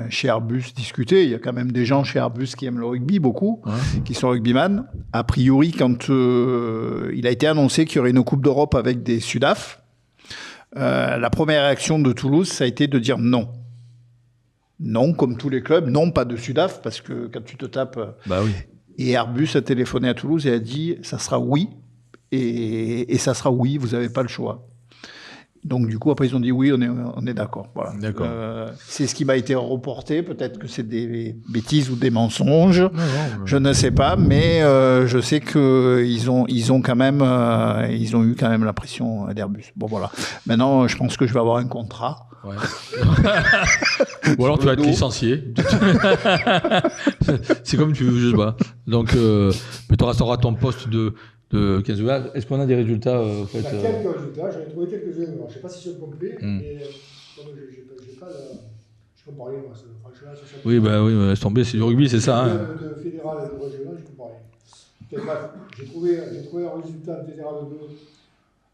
chez Airbus discuter, il y a quand même des gens chez Airbus qui aiment le rugby beaucoup, qui sont rugbyman. A priori, quand il a été annoncé qu'il y aurait une Coupe d'Europe avec des Sudaf, la première réaction de Toulouse, ça a été de dire non. Non, comme tous les clubs, non, pas de Sudaf, parce que quand tu te tapes... Bah oui. Et Airbus a téléphoné à Toulouse et a dit, ça sera oui, et ça sera oui, vous n'avez pas le choix. Donc, du coup, après, ils ont dit oui, on est d'accord. Voilà. D'accord. C'est ce qui m'a été reporté. Peut-être que c'est des bêtises ou des mensonges. Non, je ne sais pas, mais je sais qu'ils ont quand même, ils ont eu quand même la pression d'Airbus. Bon, voilà. Maintenant, je pense que je vais avoir un contrat. Ouais. Ou alors tu vas être licencié. C'est comme tu veux, je sais pas. Donc, mais tu resteras ton poste de 15 heures. Est-ce qu'on a des résultats en fait, Il y a quelques résultats, j'en ai trouvé quelques-uns. Je ne sais pas si c'est complet, mais comme je n'ai pas je ne comprends rien. Moi, franchement, oui, bah oui, laisse tomber, c'est du rugby, c'est ça. Hein. De fédéral et de régional, je ne comprends rien. Bref, j'ai trouvé un résultat en fédéral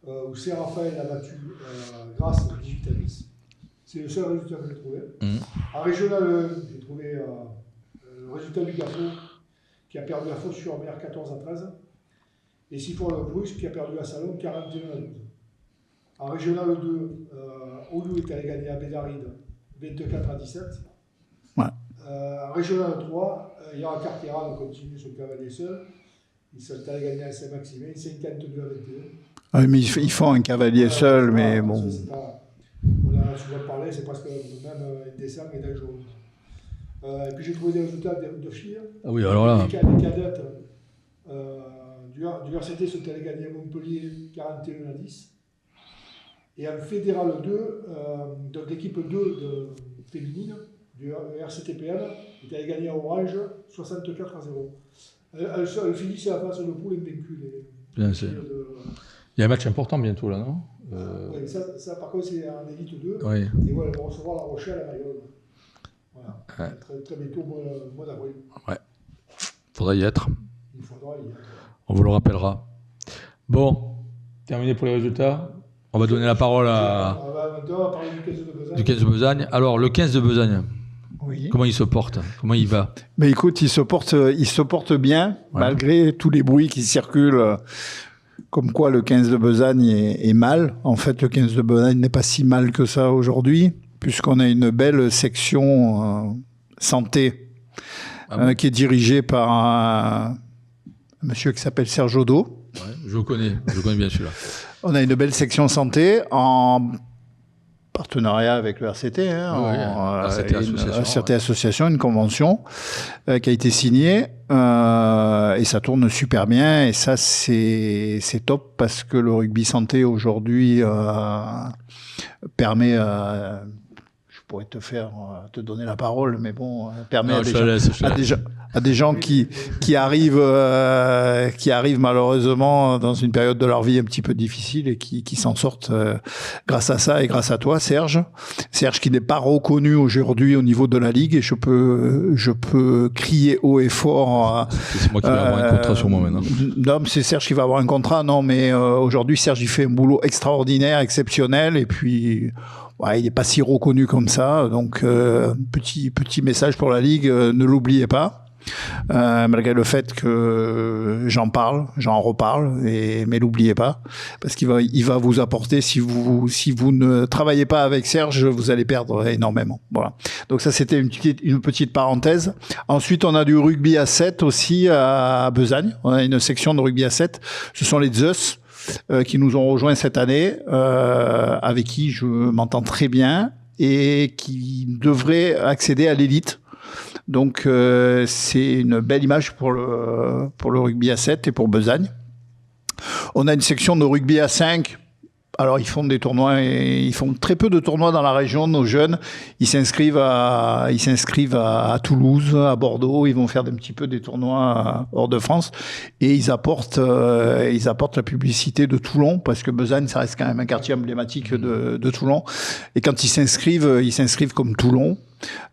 2 où Saint-Raphaël a battu grâce à 18 à 10. C'est le seul résultat que j'ai trouvé. En régional 1, j'ai trouvé le résultat du Gafo qui a perdu à Fos-sur-Mer 14 à 13. Et Sifor-le-Brusque qui a perdu à Salon 41 à 12. En régional 2, Oulu est allé gagner à Bédaride 24 à 17. Ouais. En régional 3, Yara Cartera, on continue sur le cavalier seul. Ils sont allés gagner à Saint-Maximin 52 à 21. Ah, mais ils font un cavalier seul, mais bon. On en a souvent parlé, c'est presque même indécent et dangereux. Et puis j'ai trouvé des résultats de filles. Ah oui, alors là. Les cadettes. Du RCT sont allés gagner à Montpellier 41 à 10. Et en fédéral 2, donc l'équipe 2 féminine du RCTPL est allée gagner à Orange 64 à 0. Elle finit à la phase de poule invaincue. Il y a un match important bientôt là, non Oui, ça par contre c'est en élite 2. Oui. Et voilà, elles vont recevoir La Rochelle à Mayol. Voilà. Ouais. Très bientôt, mois d'avril. Ouais. Faudra y être. Il faudra y être. On vous le rappellera. Bon, terminé pour les résultats. On va donner la parole à... On va parler du 15 de Besagne. Du 15 de Besagne. Alors, le 15 de Besagne, oui. Comment il se porte? Comment il va? Mais écoute, il se porte bien, malgré tous les bruits qui circulent, comme quoi le 15 de Besagne est mal. En fait, le 15 de Besagne n'est pas si mal que ça aujourd'hui, puisqu'on a une belle section santé qui est dirigée par un monsieur qui s'appelle Serge Odo. Ouais, je connais bien celui-là. On a une belle section santé en partenariat avec le RCT, RCT Association, une convention qui a été signée et ça tourne super bien et ça c'est top parce que le rugby santé aujourd'hui permet je pourrais te donner la parole, mais bon, permet à des gens qui arrivent malheureusement dans une période de leur vie un petit peu difficile et qui s'en sortent grâce à ça et grâce à toi, Serge qui n'est pas reconnu aujourd'hui au niveau de la Ligue et je peux crier haut et fort. C'est moi qui vais avoir un contrat sur moi maintenant. Non, mais c'est Serge qui va avoir un contrat, non, mais aujourd'hui Serge il fait un boulot extraordinaire, exceptionnel et puis Ouais, il n'est pas si reconnu comme ça, donc petit message pour la Ligue, ne l'oubliez pas. Malgré le fait que j'en reparle, mais l'oubliez pas, parce qu'il va vous apporter, si vous ne travaillez pas avec Serge, vous allez perdre énormément. Voilà. Donc ça, c'était une petite parenthèse. Ensuite, on a du rugby à 7 aussi à Besagne. On a une section de rugby à 7. Ce sont les Zeus qui nous ont rejoints cette année, avec qui je m'entends très bien et qui devraient accéder à l'élite. Donc c'est une belle image pour le rugby à 7 et pour Besagne. On a une section de rugby à 5. Alors ils font des tournois, ils font très peu de tournois dans la région. Nos jeunes, ils s'inscrivent à Toulouse, à Bordeaux. Ils vont faire un petit peu des tournois hors de France et ils apportent la publicité de Toulon, parce que Besagne, ça reste quand même un quartier emblématique de Toulon. Et quand ils s'inscrivent comme Toulon.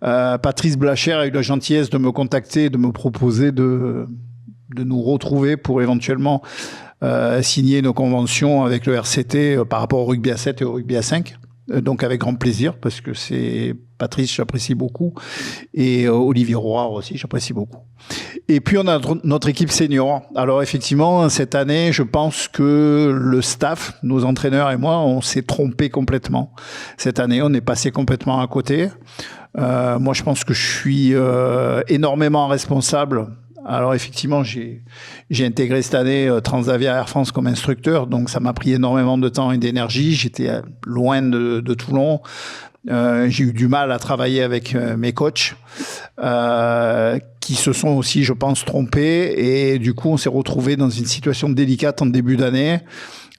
Patrice Blacher a eu la gentillesse de me contacter, de me proposer de nous retrouver pour éventuellement signer nos conventions avec le RCT par rapport au rugby à 7 et au rugby à 5. Donc avec grand plaisir, parce que c'est Patrice, j'apprécie beaucoup, et Olivier Roy aussi, j'apprécie beaucoup. Et puis on a notre équipe senior. Alors effectivement, cette année, je pense que le staff, nos entraîneurs et moi, on s'est trompé complètement. Cette année, on est passé complètement à côté. Moi, je pense que je suis énormément responsable. Alors effectivement, j'ai intégré cette année Transavia Air France comme instructeur, donc ça m'a pris énormément de temps et d'énergie. J'étais loin de Toulon. J'ai eu du mal à travailler avec mes coachs qui se sont aussi, je pense, trompés, et du coup on s'est retrouvé dans une situation délicate en début d'année,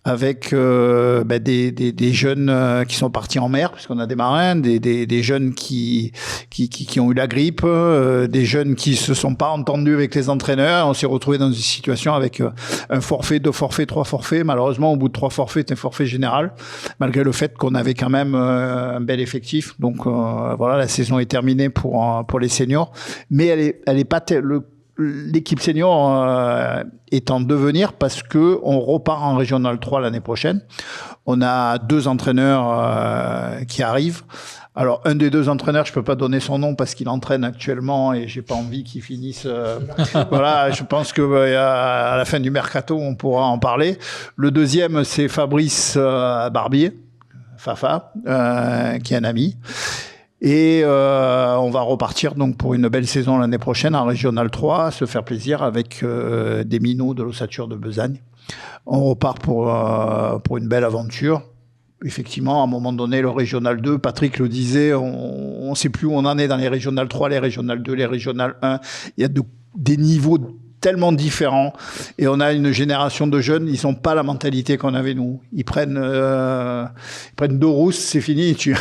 avec des jeunes qui sont partis en mer, puisqu'on a des marins, des jeunes qui ont eu la grippe, des jeunes qui se sont pas entendus avec les entraîneurs. On s'est retrouvé dans une situation avec un forfait, 2 forfaits, 3 forfaits. Malheureusement, au bout de 3 forfaits, c'est un forfait général, malgré le fait qu'on avait quand même un bel effectif. Donc voilà, la saison est terminée pour les seniors, mais elle est pas l'équipe senior est en devenir, parce que on repart en Régional 3 l'année prochaine. On a 2 entraîneurs qui arrivent. Alors un des 2 entraîneurs, je peux pas donner son nom parce qu'il entraîne actuellement et j'ai pas envie qu'il finisse. Voilà, je pense que à la fin du mercato, on pourra en parler. Le deuxième, c'est Fabrice Barbier, Fafa, qui est un ami. Et on va repartir donc pour une belle saison l'année prochaine en Régional 3, se faire plaisir avec des minots de l'ossature de Besagne. On repart pour une belle aventure. Effectivement, à un moment donné, le Régional 2, Patrick le disait, on ne sait plus où on en est dans les Régional 3, les Régional 2, les Régional 1. Il y a des niveaux tellement différents, et on a une génération de jeunes, ils n'ont pas la mentalité qu'on avait nous. Ils prennent 2 rousses, c'est fini, tu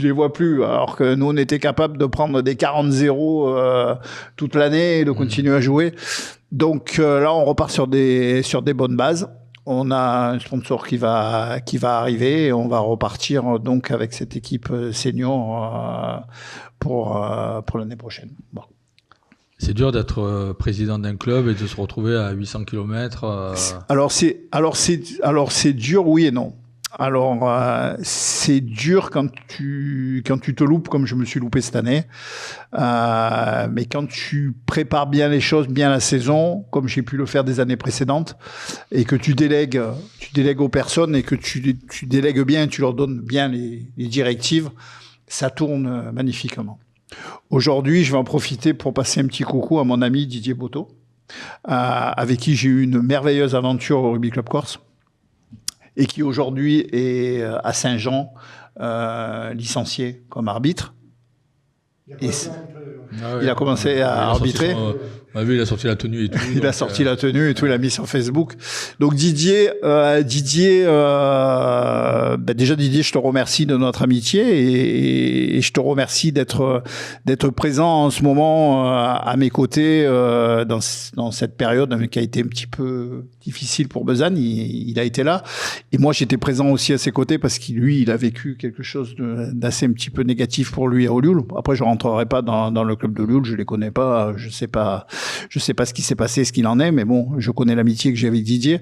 les vois plus, alors que nous on était capable de prendre des 40-0 toute l'année et de continuer à jouer. Donc là on repart sur des bonnes bases. On a un sponsor qui va arriver, et on va repartir donc avec cette équipe senior pour l'année prochaine. Bon. C'est dur d'être président d'un club et de se retrouver à 800 km. Alors c'est dur, oui et non. Alors c'est dur quand tu te loupes, comme je me suis loupé cette année. Mais quand tu prépares bien les choses, bien la saison, comme j'ai pu le faire des années précédentes, et que tu délègues aux personnes, et que tu délègues bien, tu leur donnes bien les directives, ça tourne magnifiquement. Aujourd'hui, je vais en profiter pour passer un petit coucou à mon ami Didier Boto, avec qui j'ai eu une merveilleuse aventure au Rugby Club Corse, et qui aujourd'hui est à Saint-Jean, licencié comme arbitre. Il a commencé à arbitrer. Il a sorti la tenue et tout. Il a sorti la tenue et tout, il a mis sur Facebook. Donc Didier, déjà Didier, je te remercie de notre amitié, et je te remercie d'être présent en ce moment à mes côtés dans cette période qui a été un petit peu difficile pour Besagne. Il a été là, et moi j'étais présent aussi à ses côtés, parce qu'il a vécu quelque chose d'assez un petit peu négatif pour lui à Olioul. Après je rentrerai pas dans le club de Lille, je les connais pas, je sais pas ce qui s'est passé, ce qu'il en est, mais bon, je connais l'amitié que j'ai avec Didier,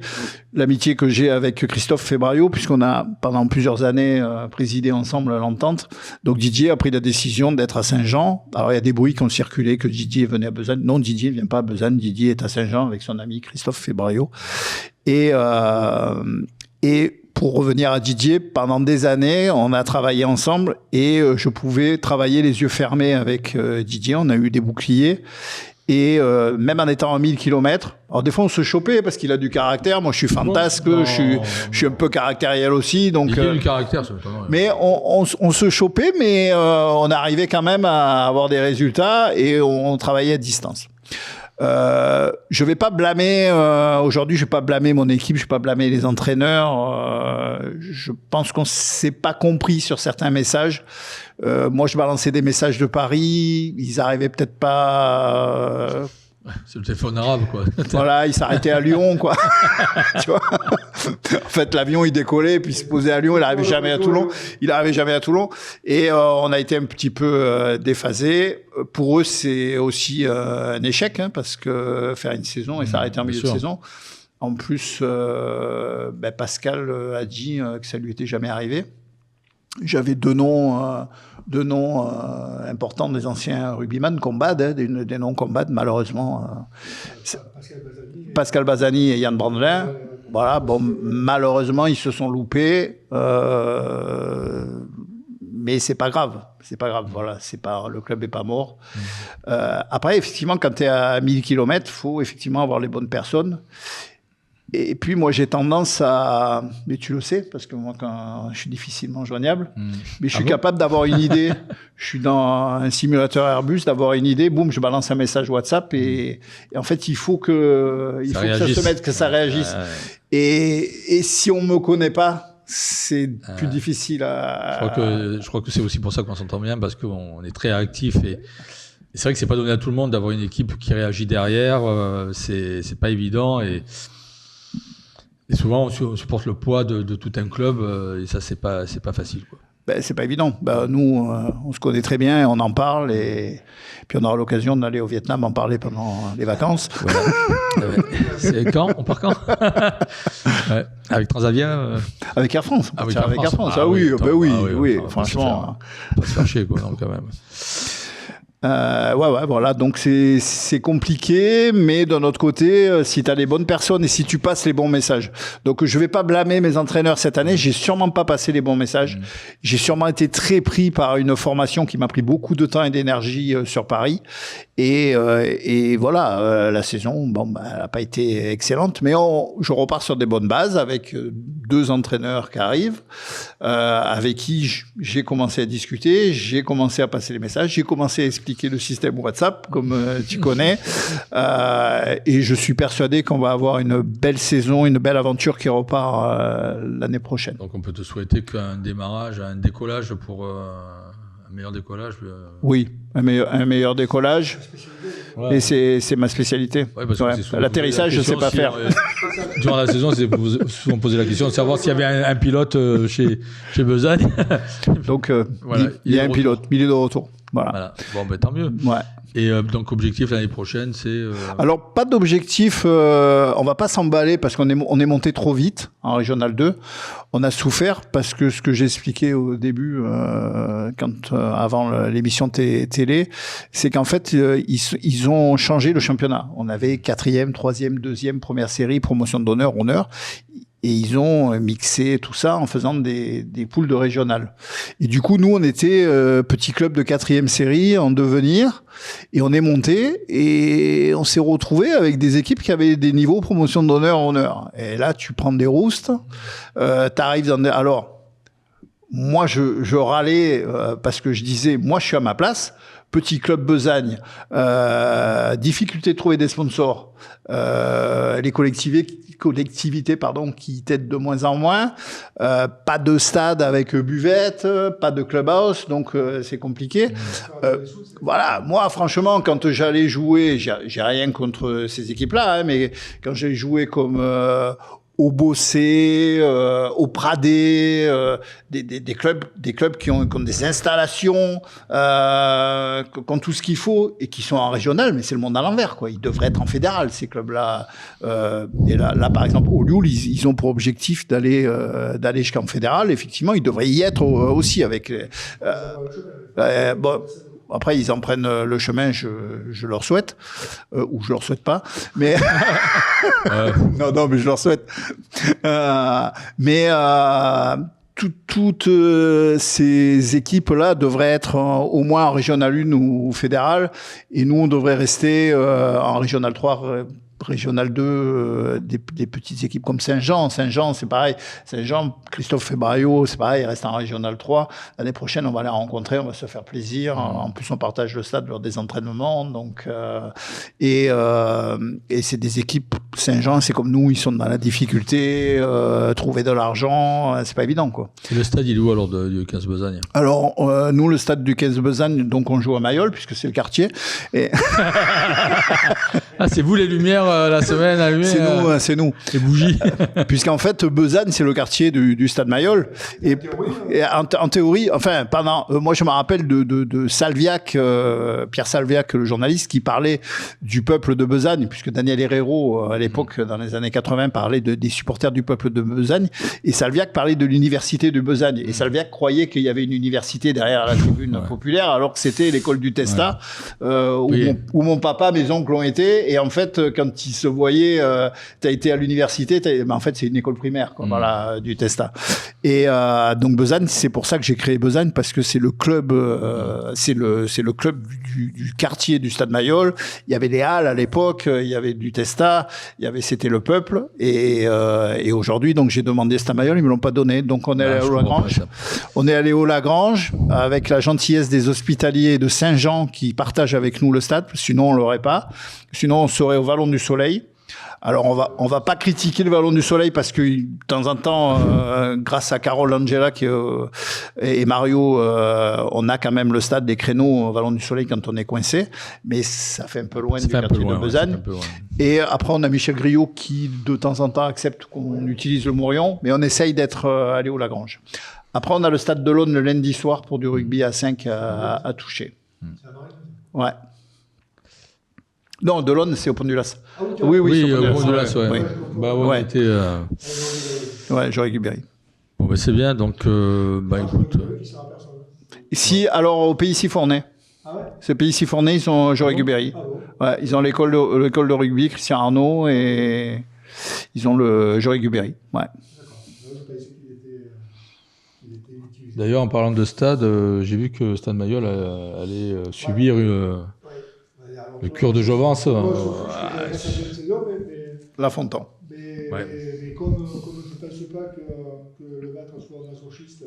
l'amitié que j'ai avec Christophe Febrario, puisqu'on a pendant plusieurs années présidé ensemble l'entente. Donc Didier a pris la décision d'être à Saint-Jean. Alors il y a des bruits qui ont circulé que Didier venait à Besançon. Non, Didier vient pas à Besançon, Didier est à Saint-Jean avec son ami Christophe Febrario. Et pour revenir à Didier, pendant des années, on a travaillé ensemble et je pouvais travailler les yeux fermés avec Didier. On a eu des boucliers. Et même en étant à 1000 km, alors des fois on se chopait parce qu'il a du caractère. Moi je suis fantasque, je suis un peu caractériel aussi. Donc, il y a du caractère, c'est étonnant. Mais on se chopait, mais on arrivait quand même à avoir des résultats et on travaillait à distance. Je vais pas blâmer aujourd'hui, je vais pas blâmer mon équipe, je vais pas blâmer les entraîneurs. Je pense qu'on s'est pas compris sur certains messages. Moi, je balançais des messages de Paris, ils arrivaient peut-être pas. C'est le téléphone arabe, quoi. Voilà, il s'arrêtait à Lyon, quoi. Tu vois. En fait, l'avion, il décollait, puis il se posait à Lyon, il arrivait jamais à Toulon. Et on a été un petit peu déphasés. Pour eux, c'est aussi un échec, hein, parce que faire une saison et s'arrêter en milieu de saison. En plus, Pascal a dit que ça lui était jamais arrivé. J'avais deux noms importants des anciens rugbyman, combat, des noms combat, malheureusement. Pascal Bazani et Yann Brandelin. Voilà, bon, malheureusement, ils se sont loupés. Mais c'est pas grave. Voilà, le club est pas mort. Après, effectivement, quand tu es à 1000 km, faut effectivement avoir les bonnes personnes. Et puis, moi, j'ai tendance à... Mais tu le sais, parce que moi, quand je suis difficilement joignable, mais je suis capable d'avoir une idée. Je suis dans un simulateur Airbus, d'avoir une idée, boum, je balance un message WhatsApp et en fait, il faut que ça se mette, que ça réagisse. Et si on me connaît pas, c'est plus difficile à... Je crois que c'est aussi pour ça qu'on s'entend bien, parce qu'on est très réactif et c'est vrai que c'est pas donné à tout le monde d'avoir une équipe qui réagit derrière. C'est pas évident et souvent, on supporte le poids de tout un club et ça, c'est pas facile, quoi. C'est pas évident. Nous, on se connaît très bien et on en parle et puis on aura l'occasion d'aller au Vietnam en parler pendant les vacances. Ouais. C'est quand? On part quand? Ouais. Avec Transavia Avec Air France. Avec Air France. Ah oui, franchement. Pas se faire chier, quoi, non, quand même. Voilà. Donc c'est compliqué, mais d'un autre côté, si tu as les bonnes personnes et si tu passes les bons messages. Donc je vais pas blâmer mes entraîneurs cette année. J'ai sûrement pas passé les bons messages. J'ai sûrement été très pris par une formation qui m'a pris beaucoup de temps et d'énergie sur Paris. Et voilà, la saison, elle a pas été excellente, mais je repars sur des bonnes bases avec deux entraîneurs qui arrivent, avec qui j'ai commencé à discuter, j'ai commencé à passer les messages, j'ai commencé à expliquer le système WhatsApp, comme tu connais, et je suis persuadé qu'on va avoir une belle saison, une belle aventure qui repart l'année prochaine. Donc on peut te souhaiter qu'un décollage pour... un meilleur décollage. Oui, un meilleur décollage. Ouais. Et c'est ma spécialité. Ouais, l'atterrissage, je ne sais pas faire. Durant la saison, c'est souvent posé la question de savoir s'il y avait un pilote chez Besançon. Donc, il y a un pilote, milieu de retour. Voilà. Bon, tant mieux. Ouais. Et donc, objectif l'année prochaine, c'est... Alors, pas d'objectif. On va pas s'emballer parce qu'on est monté trop vite en Régional 2. On a souffert parce que ce que j'ai expliqué au début, avant l'émission télé, c'est qu'en fait, ils ont changé le championnat. On avait 4e, 3e, 2e, première série, promotion d'honneur, honneur. Et ils ont mixé tout ça en faisant des poules de régional. Et du coup, nous, on était petit club de 4e série en devenir. Et on est monté et on s'est retrouvé avec des équipes qui avaient des niveaux promotion d'honneur, honneur. Et là, tu prends des roustes. T'arrives dans des... Alors, moi, je râlais parce que je disais, moi, je suis à ma place. Petit club Besagne, difficulté de trouver des sponsors, les collectivités qui t'aident de moins en moins, pas de stade avec buvette, pas de clubhouse, donc c'est compliqué. Voilà, moi franchement, quand j'allais jouer, j'ai rien contre ces équipes-là, hein, mais quand j'ai joué comme au Bossé, au Pradé, des clubs qui ont des installations, qui ont tout ce qu'il faut et qui sont en régional, mais c'est le monde à l'envers, quoi. Ils devraient être en fédéral, ces clubs-là. Et là, par exemple, au Lioul, ils ont pour objectif d'aller jusqu'en fédéral. Effectivement, ils devraient y être aussi avec. Bon. Après, ils en prennent le chemin, je leur souhaite, ou je leur souhaite pas, mais non, mais je leur souhaite. Toutes ces équipes-là devraient être au moins en Régional 1 ou fédéral, et nous, on devrait rester en Régional 3, Régional 2, des petites équipes comme Saint-Jean. Saint-Jean, c'est pareil. Saint-Jean, Christophe Febraio, c'est pareil, il reste en Régional 3. L'année prochaine, on va les rencontrer, on va se faire plaisir. En plus, on partage le stade lors des entraînements. Donc, et c'est des équipes, Saint-Jean, c'est comme nous, ils sont dans la difficulté, trouver de l'argent, c'est pas évident, quoi. Et le stade, il est où alors du 15 Besagne? Alors, nous, le stade du 15 Besagne, donc on joue à Mayol, puisque c'est le quartier. Et ah, c'est vous les lumières la semaine allumée? C'est nous. Les bougies. Puisqu'en fait, Besagne, c'est le quartier du stade Mayol. Et en théorie, enfin, moi je me rappelle de Salviac, Pierre Salviac, le journaliste, qui parlait du peuple de Besagne, puisque Daniel Herrero, à l'époque, dans les années 80, parlait des supporters du peuple de Besagne. Et Salviac parlait de l'université de Besagne. Et Salviac croyait qu'il y avait une université derrière la tribune populaire, alors que c'était l'école du Testa, où mon papa, mes oncles ont été. Et en fait, quand ils se voyaient, t'as été à l'université, en fait, c'est une école primaire, quoi, voilà, du Testa. Et donc Besagne, c'est pour ça que j'ai créé Besagne, parce que c'est le club, c'est le club du quartier du Stade Mayol. Il y avait les Halles à l'époque, il y avait du Testa, c'était le peuple. Et aujourd'hui, donc j'ai demandé Stade Mayol, ils me l'ont pas donné. Donc on est allé au Lagrange. On est allé au Lagrange avec la gentillesse des hospitaliers de Saint-Jean qui partagent avec nous le stade. Sinon on l'aurait pas. Sinon on serait au Vallon du Soleil. Alors on va pas critiquer le Vallon du Soleil parce que de temps en temps, grâce à Carole Angela et Mario, on a quand même le stade des créneaux au Vallon du Soleil quand on est coincé, mais ça fait un peu loin du quartier de Besagne. Et après on a Michel Griot qui de temps en temps accepte qu'on utilise le Mourion, mais on essaye d'être allé au Lagrange. Après on a le stade de l'Aune le lundi soir pour du rugby à 5 à toucher. Ouais. Non, de l'Aune, c'est au Pont-du-Las. Ah oui, c'est au Pont-du-Las, ouais. Oui. Bah ouais, Ouais. on était, Ouais, j'aurais récupéré. Bon, bah c'est bien, donc, écoute. Ici, alors, au Pays Sifournais. Ah ouais? C'est Pays Sifournais, ils sont J'aurais récupéré. Ah bon? Ouais, ils ont l'école de rugby, Christian Arnaud, et ils ont le J'aurais récupéré. Ouais. D'ailleurs, en parlant de stade, j'ai vu que Stade Mayol allait subir le cure de Jouvence. La Fontan. Mais comme je ne pense pas que le maître soit masochiste,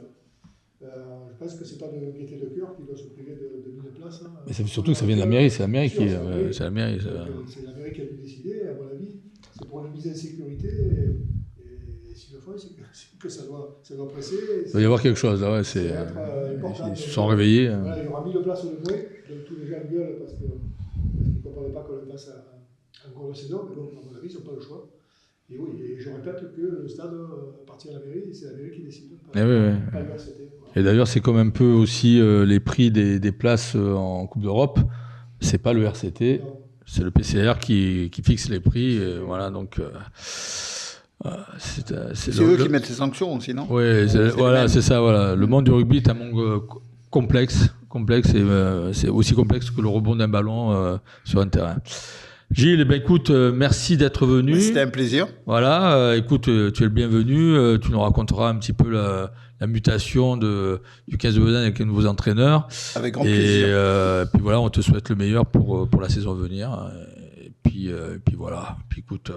je pense que c'est pas de gaieté de cœur qui doit se priver de 1000 places. Hein. Mais surtout que ça vient de la mairie, c'est la mairie qui. C'est la mairie. C'est la mairie qui a dû décider, à mon avis. C'est pour une mise en sécurité. Et s'il le faut, c'est que ça doit presser. Il doit y avoir quelque chose, là, ouais. Ils se sont réveillés. Voilà, il y aura 1000 places de moins, donc tous les gens gueulent parce qu'ils ne comprenaient pas qu'on le passe en cours de saison, mais bon, à mon avis, ils n'ont pas le choix. Et oui, et je répète que le stade appartient à la mairie, c'est la mairie qui décide, pas l'université. Voilà. Et d'ailleurs, c'est comme un peu aussi les prix des places en Coupe d'Europe. C'est pas le RCT, c'est le PCR qui fixe les prix. Voilà, donc. C'est eux qui mettent les sanctions aussi, non? Oui, voilà, c'est ça. Voilà. Le monde du rugby est un monde complexe et c'est aussi complexe que le rebond d'un ballon sur un terrain. Gilles, écoute, merci d'être venu. C'était un plaisir. Voilà, écoute, tu es le bienvenu. Tu nous raconteras un petit peu la mutation du 15 de Besagne avec les nouveaux entraîneurs. Avec grand plaisir. Et puis voilà, on te souhaite le meilleur pour la saison à venir. Et puis voilà. Puis écoute.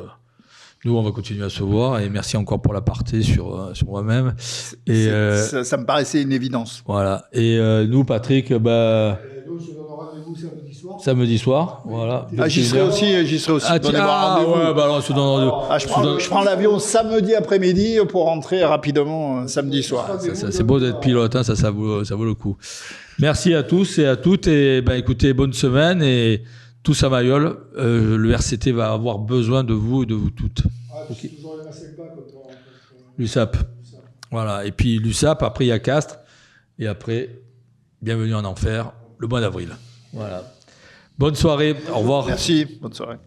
Nous, on va continuer à se voir et merci encore pour l'aparté sur moi-même. Et ça me paraissait une évidence. Voilà. Et nous, Patrick, Nous, je donne rendez-vous samedi soir. Samedi soir, voilà. Ah, j'y serai aussi. Donnez-moi rendez-vous. Ouais, bah alors, je te donne rendez-vous. Je prends l'avion samedi après-midi pour rentrer rapidement samedi soir. C'est beau d'être pilote, hein, ça vaut le coup. Merci à tous et à toutes et écoutez, bonne semaine et tous à Mayol, le RCT va avoir besoin de vous et de vous toutes. Okay. Toujours un 5 contre L'USAP. Voilà. Et puis l'USAP, après il y a Castres. Et après, bienvenue en enfer, le mois d'avril. Voilà. Bonne soirée. Au revoir. Merci. Bonne soirée.